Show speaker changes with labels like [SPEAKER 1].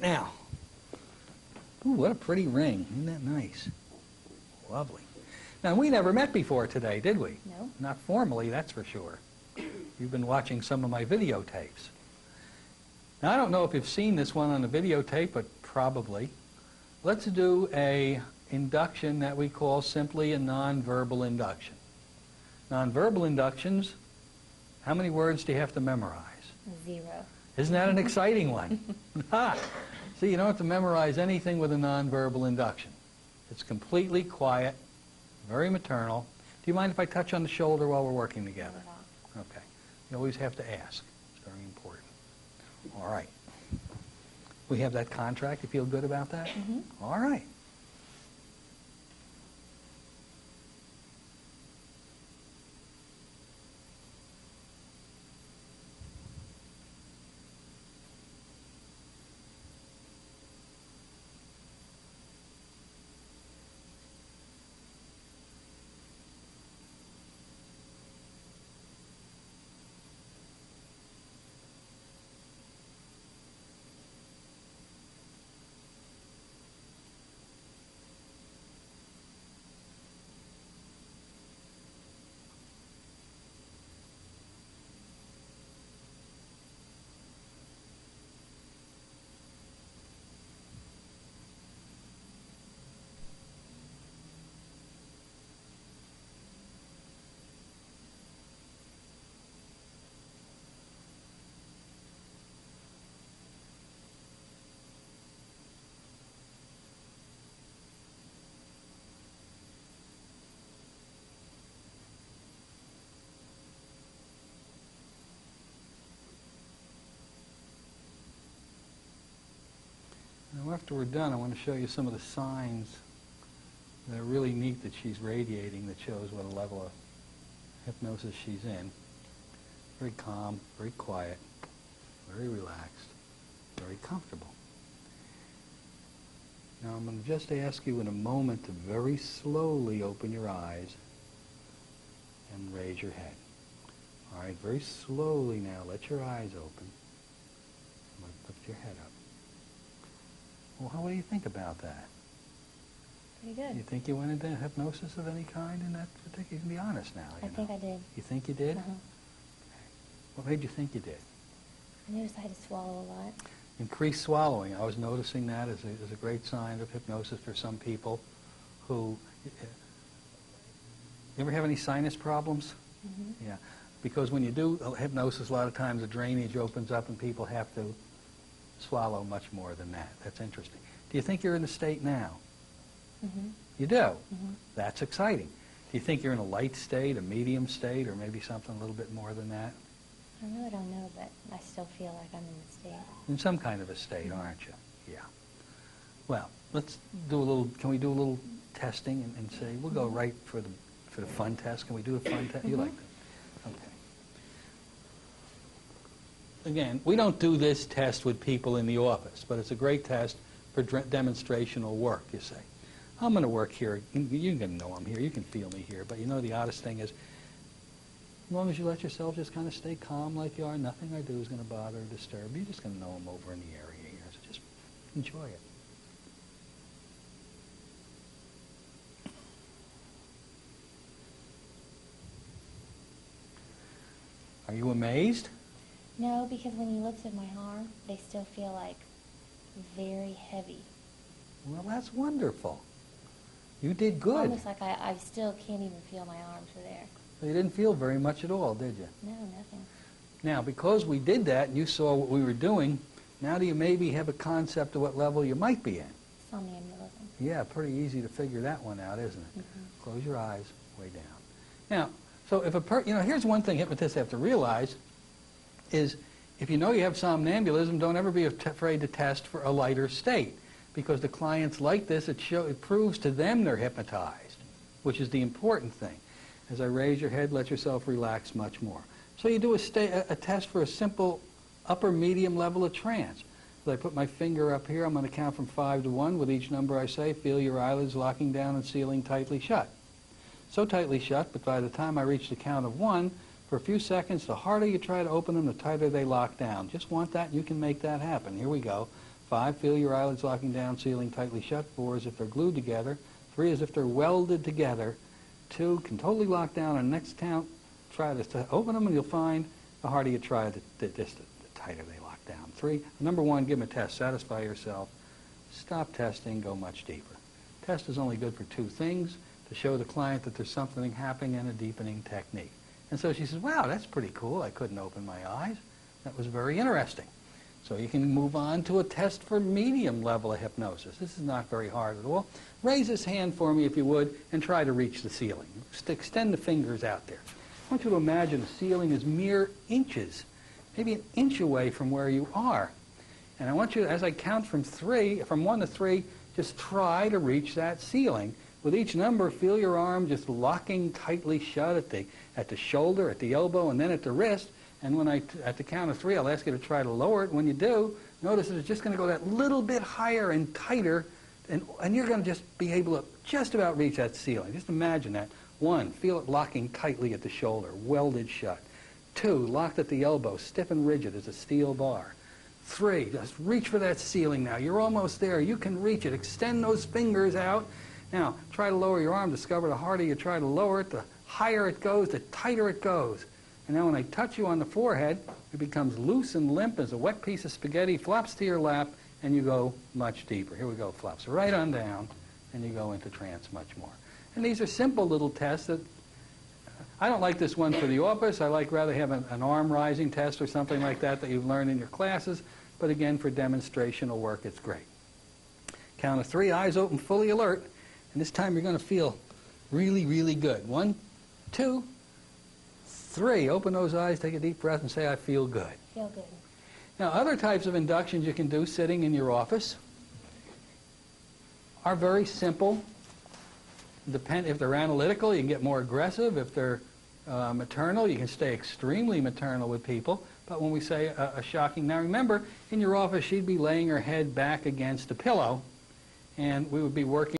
[SPEAKER 1] Now, ooh, what a pretty ring. Isn't that nice? Lovely. Now, we never met before today, did we?
[SPEAKER 2] No.
[SPEAKER 1] Not formally, that's for sure. You've been watching some of my videotapes. Now, I don't know if you've seen this one on the videotape, but probably. Let's do a induction that we call simply a nonverbal induction. Nonverbal inductions, how many words do you have to memorize?
[SPEAKER 2] 0.
[SPEAKER 1] Isn't that an exciting one? See, you don't have to memorize anything with a nonverbal induction. It's completely quiet, very maternal. Do you mind if I touch on the shoulder while we're working together? Okay. You always have to ask. It's very important. All right. We have that contract. You feel good about that?
[SPEAKER 2] Mm-hmm.
[SPEAKER 1] All right. Now, after we're done, I want to show you some of the signs that are really neat that she's radiating that shows what a level of hypnosis she's in. Very calm, very quiet, very relaxed, very comfortable. Now, I'm going to just ask you in a moment to very slowly open your eyes and raise your head. All right, very slowly now, let your eyes open. Lift your head up. Well, what do you think about that?
[SPEAKER 2] Pretty good.
[SPEAKER 1] You think you went into hypnosis of any kind in that particular? You can be honest now.
[SPEAKER 2] I think I did.
[SPEAKER 1] You think you did?
[SPEAKER 2] Uh-huh.
[SPEAKER 1] Okay. What made you think you did?
[SPEAKER 2] I noticed I had to swallow a lot.
[SPEAKER 1] Increased swallowing. I was noticing that as a great sign of hypnosis for some people who... You ever have any sinus problems?
[SPEAKER 2] Mm-hmm.
[SPEAKER 1] Yeah. Because when you do hypnosis, a lot of times the drainage opens up and people have to swallow much more than that. That's interesting. Do you think you're in the state now?
[SPEAKER 2] Mm-hmm.
[SPEAKER 1] You do?
[SPEAKER 2] Mm-hmm.
[SPEAKER 1] That's exciting. Do you think you're in a light state, a medium state, or maybe something a little bit more than that?
[SPEAKER 2] I really don't know, but I still feel like I'm in the state.
[SPEAKER 1] In some kind of a state,
[SPEAKER 2] Mm-hmm.
[SPEAKER 1] aren't you? Yeah. Well, let's do a little, can we do a little testing and say, we'll go right for the fun test. Can we do a fun test? You
[SPEAKER 2] Mm-hmm.
[SPEAKER 1] like that? Okay. Again, we don't do this test with people in the office, but it's a great test for demonstrational work, you say. I'm going to work here. You can know I'm here. You can feel me here. But you know the oddest thing is, as long as you let yourself just kind of stay calm like you are, nothing I do is going to bother or disturb you. You're just going to know I'm over in the area here. So just enjoy it. Are you amazed?
[SPEAKER 2] No, because when he looks at my arm, they still feel like very heavy.
[SPEAKER 1] Well, that's wonderful. You did good.
[SPEAKER 2] Almost like I still can't even feel my arms are there.
[SPEAKER 1] You didn't feel very much at all, did you?
[SPEAKER 2] No, nothing.
[SPEAKER 1] Now, because we did that and you saw what we were doing, now do you maybe have a concept of what level you might be in?
[SPEAKER 2] Somnambulism.
[SPEAKER 1] Yeah, pretty easy to figure that one out, isn't it?
[SPEAKER 2] Mm-hmm.
[SPEAKER 1] Close your eyes, way down. Now, so if here's one thing hypnotists have to realize is if you know you have somnambulism, don't ever be afraid to test for a lighter state, because the clients like this, it proves to them they're hypnotized, which is the important thing. As I raise your head, let yourself relax much more. So you do a test for a simple upper medium level of trance. As I put my finger up here, I'm going to count from 5 to 1. With each number I say, feel your eyelids locking down and sealing tightly shut. So tightly shut, but by the time I reach the count of 1, for a few seconds, the harder you try to open them, the tighter they lock down. Just want that, and you can make that happen. Here we go. 5, feel your eyelids locking down, sealing tightly shut. 4 is if they're glued together. 3 is if they're welded together. 2 can totally lock down. And next count, try to open them, and you'll find the harder you try, the tighter they lock down. 3, number 1, give them a test. Satisfy yourself. Stop testing. Go much deeper. Test is only good for 2 things: to show the client that there's something happening, and a deepening technique. And so she says, wow, that's pretty cool. I couldn't open my eyes. That was very interesting. So you can move on to a test for medium level of hypnosis. This is not very hard at all. Raise this hand for me, if you would, and try to reach the ceiling. Extend the fingers out there. I want you to imagine the ceiling is mere inches, maybe an inch away from where you are. And I want you, as I count from 1 to 3, just try to reach that ceiling. With each number, feel your arm just locking tightly shut at the shoulder, at the elbow, and then at the wrist. And when at the count of 3, I'll ask you to try to lower it. When you do, notice that it's just going to go that little bit higher and tighter, and you're going to just be able to just about reach that ceiling. Just imagine that. 1, feel it locking tightly at the shoulder, welded shut. 2, locked at the elbow, stiff and rigid as a steel bar. 3, just reach for that ceiling now. You're almost there. You can reach it. Extend those fingers out. Now, try to lower your arm. Discover the harder you try to lower it, the higher it goes, the tighter it goes. And now when I touch you on the forehead, it becomes loose and limp as a wet piece of spaghetti, flops to your lap, and you go much deeper. Here we go, flops right on down, and you go into trance much more. And these are simple little tests that I don't like this one for the office. I like rather have an arm rising test or something like that you've learned in your classes. But again, for demonstrational work, it's great. Count of 3, eyes open, fully alert. And this time you're going to feel really, really good. 1, 2, 3. Open those eyes, take a deep breath, and say, I feel good.
[SPEAKER 2] Feel good.
[SPEAKER 1] Now, other types of inductions you can do sitting in your office are very simple. If they're analytical, you can get more aggressive. If they're maternal, you can stay extremely maternal with people. But when we say a shocking... Now, remember, in your office, she'd be laying her head back against a pillow, and we would be working